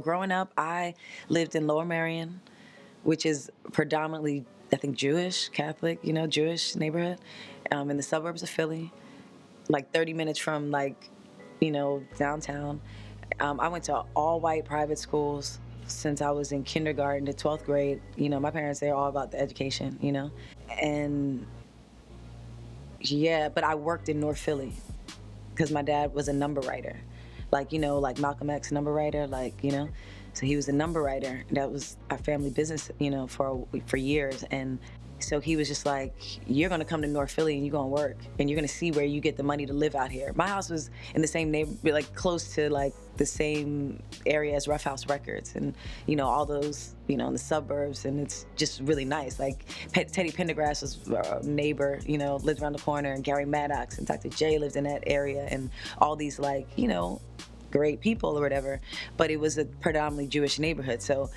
Growing up, I lived in Lower Merion, which is predominantly, I think, Jewish, Catholic, Jewish neighborhood, in the suburbs of Philly, like 30 minutes from downtown. I went to all white private schools since I was in kindergarten to 12th grade. My parents, they're all about the education. And yeah, but I worked in North Philly because my dad was a number writer, like Malcolm X number writer, so he was a number writer. That was our family business, for years. And so he was just like, you're gonna come to North Philly and you're gonna work and you're gonna see where you get the money to live out here. My house was in the same neighborhood, like close to like the same area as Rough House Records and, all those, in the suburbs. And it's just really nice. Like Teddy Pendergrass was a neighbor, lived around the corner, and Gary Maddox and Dr. J lived in that area, and all these great people or whatever. But it was a predominantly Jewish neighborhood. So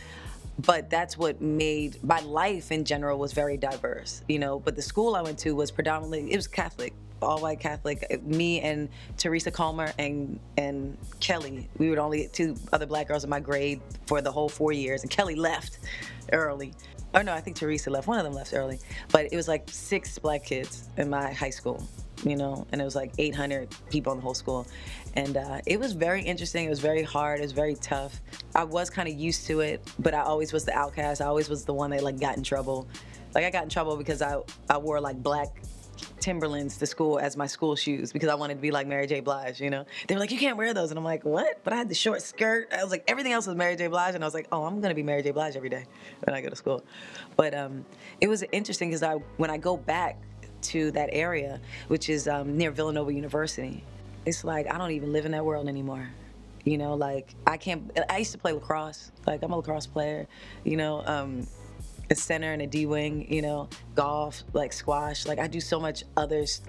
but that's what made my life in general was very diverse, but the school I went to was predominantly, it was Catholic, all white Catholic. Me and Teresa Calmer and Kelly, we were the only two other black girls in my grade for the whole 4 years, and Kelly left early. Oh no, I think Teresa left. One of them left early. But it was like 6 black kids in my high school, and it was like 800 people in the whole school. And it was very interesting. It was very hard. It was very tough. I was kind of used to it, but I always was the outcast. I always was the one that got in trouble. I got in trouble because I wore black Timberlands to school as my school shoes because I wanted to be like Mary J. Blige, They were like, you can't wear those. And I'm like, what? But I had the short skirt. I was like, everything else was Mary J. Blige. And I was like, oh, I'm going to be Mary J. Blige every day when I go to school. But it was interesting because when I go back to that area, which is near Villanova University, it's like I don't even live in that world anymore. I used to play lacrosse. I'm a lacrosse player, a center and a D wing, golf, squash. I do so much others.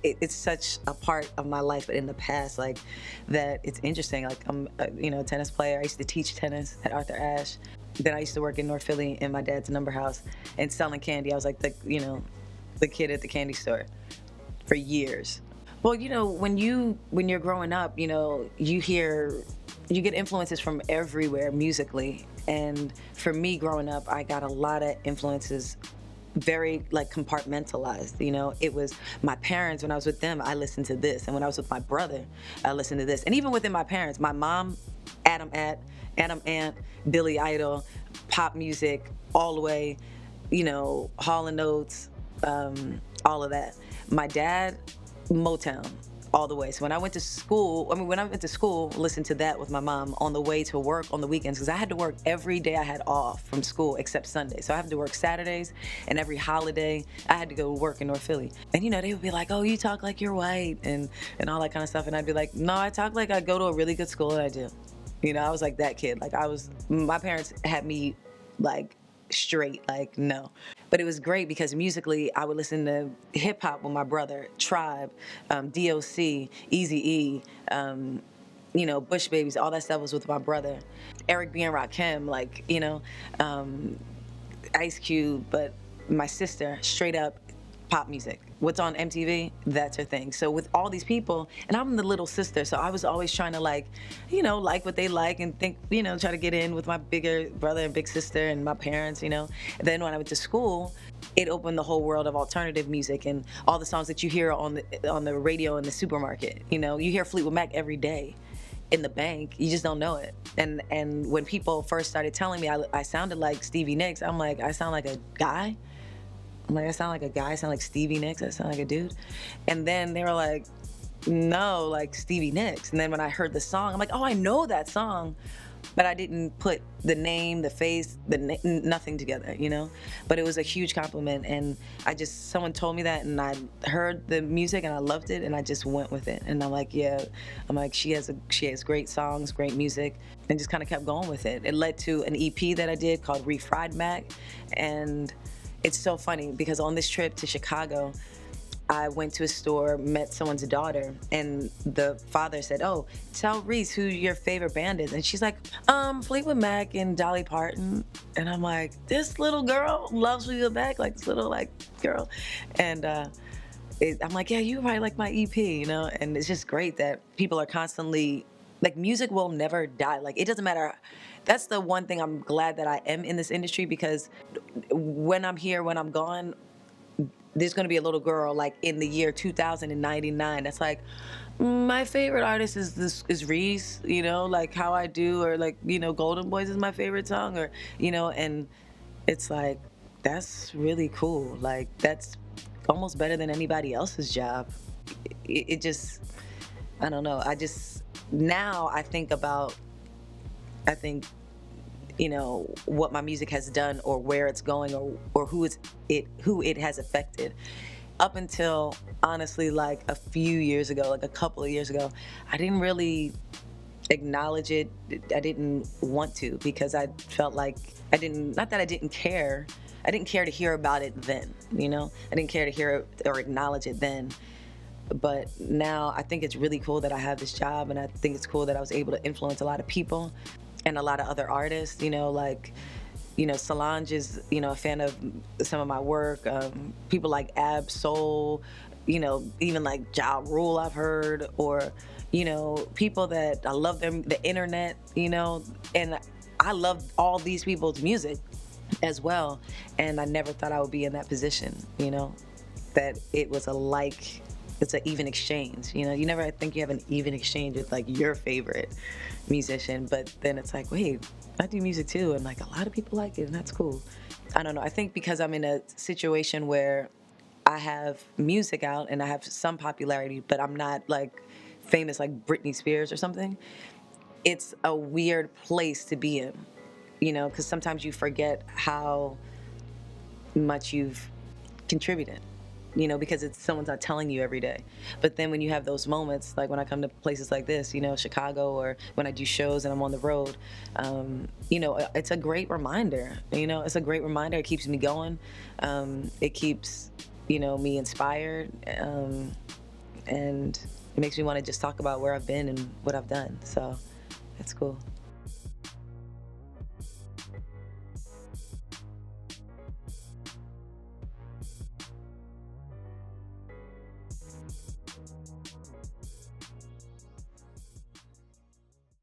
It's such a part of my life in the past, that it's interesting. I'm a tennis player. I used to teach tennis at Arthur Ashe. Then I used to work in North Philly in my dad's number house and selling candy. I was like the kid at the candy store for years. Well, when you're growing up, you get influences from everywhere musically. And for me growing up, I got a lot of influences very compartmentalized. It was my parents. When I was with them, I listened to this. And when I was with my brother, I listened to this. And even within my parents, my mom, Adam Ant, Billy Idol, pop music, all the way, Hall & Oates, all of that. My dad, Motown, all the way. So when I went to school, listened to that with my mom on the way to work on the weekends, because I had to work every day I had off from school except Sunday. So I had to work Saturdays, and every holiday I had to go work in North Philly. And they would be like, oh, you talk like you're white and all that kind of stuff. And I'd be like, no, I talk like I go to a really good school, and I do. I was like that kid. My parents had me straight, no. But it was great because musically I would listen to hip hop with my brother, Tribe, DOC, Eazy-E, Bush Babies, all that stuff was with my brother. Eric B. and Rakim, Ice Cube, but my sister, straight up pop music. What's on MTV, that's her thing. So with all these people, and I'm the little sister, so I was always trying to like what they like and think, try to get in with my bigger brother and big sister and my parents, And then when I went to school, it opened the whole world of alternative music and all the songs that you hear on the radio in the supermarket. You hear Fleetwood Mac every day in the bank, you just don't know it. And when people first started telling me I sounded like Stevie Nicks, I'm like, I sound like a guy? I'm like, I sound like a guy, I sound like Stevie Nicks, I sound like a dude. And then they were like, no, like Stevie Nicks. And then when I heard the song, I'm like, oh, I know that song. But I didn't put the name, the face, nothing together, But it was a huge compliment. And someone told me that, and I heard the music and I loved it, and I just went with it. And I'm like, yeah, she has great songs, great music, and just kind of kept going with it. It led to an EP that I did called Refried Mac. And it's so funny because on this trip to Chicago, I went to a store, met someone's daughter, and the father said, oh, tell Reese who your favorite band is. And she's like, Fleetwood Mac and Dolly Parton. And I'm like, this little girl loves Fleetwood Mac, this little girl. And I'm like, yeah, you probably like my EP, And it's just great that people are constantly like music will never die. Like it doesn't matter. That's the one thing I'm glad that I am in this industry, because when I'm here, when I'm gone, there's gonna be a little girl like in the year 2099 that's like, my favorite artist is Reese, you know, like How I Do, or like, you know, Golden Boys is my favorite song, or you know, and it's like, that's really cool. Like that's almost better than anybody else's job. It just, I don't know. I just, now I think, you know, what my music has done, or where it's going, or who it has affected. Up until honestly like a few years ago, like a couple of years ago, I didn't really acknowledge it. I didn't want to, because I felt like I didn't, not that I didn't care. I didn't care to hear about it then, you know? I didn't care to hear it or acknowledge it then. But now I think it's really cool that I have this job, and I think it's cool that I was able to influence a lot of people and a lot of other artists, you know, like, you know, Solange is, you know, a fan of some of my work. People like Ab Soul, you know, even like Ja Rule I've heard, or, you know, people that I love them, the internet, you know, and I love all these people's music as well. And I never thought I would be in that position, you know, that it was it's an even exchange. You know, you never think you have an even exchange with like your favorite musician, but then it's like, wait, I do music too, and like a lot of people like it, and that's cool. I don't know. I think because I'm in a situation where I have music out and I have some popularity, but I'm not like famous like Britney Spears or something. It's a weird place to be in, you know, because sometimes you forget how much you've contributed, you know, because it's someone's not telling you every day. But then when you have those moments, like when I come to places like this, you know, Chicago, or when I do shows and I'm on the road, you know, it's a great reminder. You know, it's a great reminder. It keeps me going. It keeps, you know, me inspired, and it makes me want to just talk about where I've been and what I've done. So it's cool.